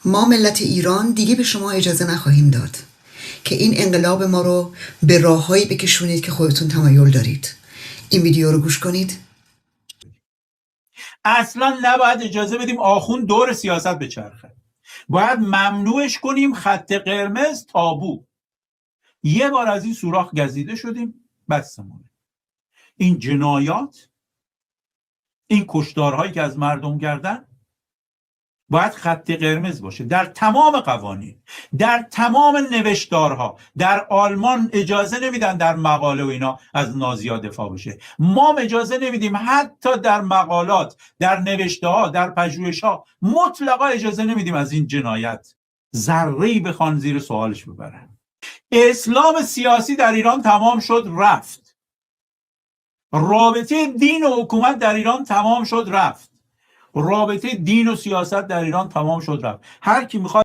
ما ملت ایران دیگه به شما اجازه نخواهیم داد که این انقلاب ما رو به راههایی بکشونید که خودتون تمایل دارید. این ویدیو رو گوش کنید. اصلا نباید اجازه بدیم آخوند دور سیاست بچرخه. باید ممنوعش کنیم. خط قرمز، تابو. یه بار از این سوراخ گزیده شدیم، بسمونه. این جنایات، این کشتارهایی که از مردم کردن باید خط قرمز باشه در تمام قوانین، در تمام نوشتارها. در آلمان اجازه نمیدن در مقاله و اینا از نازی‌ها دفاع بشه. ما اجازه نمیدیم حتی در مقالات، در نوشته‌ها، در پژوهش‌ها مطلقا اجازه نمیدیم از این جنایت ذره‌ای بخوان زیر سوالش ببرن. اسلام سیاسی در ایران تمام شد رفت. رابطه دین و حکومت در ایران تمام شد رفت. رابطه دین و سیاست در ایران تمام شد رفت. هر کی میخواد